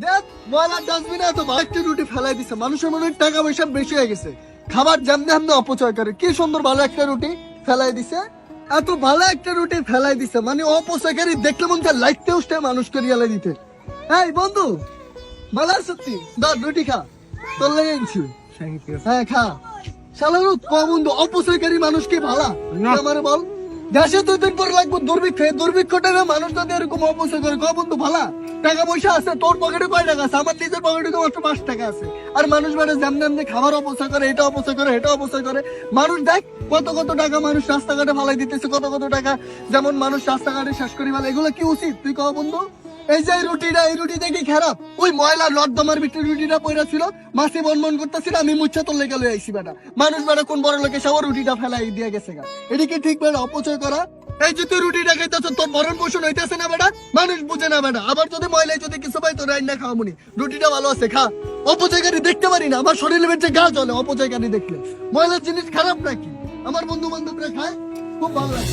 দেখ ময়লা ডাস্টবিনে এত একটা রুটি ফেলাই দিছে, মানুষের মনে হয় টাকা পয়সা বেশি হয়ে গেছে, খাবার যেমনি যেমনি অপচয় করে। কি সুন্দর ভালো একটা রুটি ফেলাই দিছে, এত ভালো একটা রুটি ফেলাই দিছে, মানে অপচয়কারী দেখলে মন চায় লাইটতে উঠে মানুষকে রিয়ালে দিতে। এই বন্ধু ভালো আছো তুই? ধর রুটি খা, তোর লেগে এনেছি। হ্যাঁ খা। শালার কম বন্ধু, অপচয়কারী মানুষ কি ভালা? আমার বল, দেশে 2 দিন পর লাগবে দুর্ভিক্ষ, এই দুর্ভিক্ষটা মানুষ যদি এরকম অপচয় করে, কম বন্ধু ভালা? টাকা পয়সা আছে, তোর পকেটে কয় টাকা আছে? আমার নিজের পকেটে তো মাত্র 5 টাকা আছে। আর মানুষ মানে যেমন খাবার অপচয় করে, এটা অপচয় করে, এটা অপচয় করে। মানুষ দেখ কত কত টাকা মানুষ রাস্তাঘাটে ফালাই দিতেছে, কত কত টাকা যেমন মানুষ রাস্তাঘাটে শেষ করি ফেলে। এগুলো কি উচিত তুই কহ বন্ধু? এই যে এই রুটিটা কি খারাপ? ওই ময়লা নর্দমার ভিতরে রুটিটা পড়া ছিল, মাছি বনবন করতেছিল, আমি মুচ্ছা তোর লেগে লই আইছি বেটা। মানুষ বেটা কোন বড় লোকে সব রুটিটা ফেলাই দিয়ে গেছে গা। এটা কি ঠিক বেটা অপচয় করা? এই যে তুই রুটিটা খাইতেছ, তোর ভরণ পোষণ হইতেছে না বেটা, মানুষ বুঝে না বেটা। আবার যদি ময়লায় যদি কিছু পাই তোর রান্না খাওয়া মুনি, রুটিটা ভালো আছে খা। অপচয়কারী দেখতে পারি না, আমার শরীরের ভিতরে গা জ্বলে অপচয়কারী দেখলে। ময়লার জিনিস খারাপ নাকি? আমার বন্ধু বান্ধবরা খায়, খুব ভালো লাগে।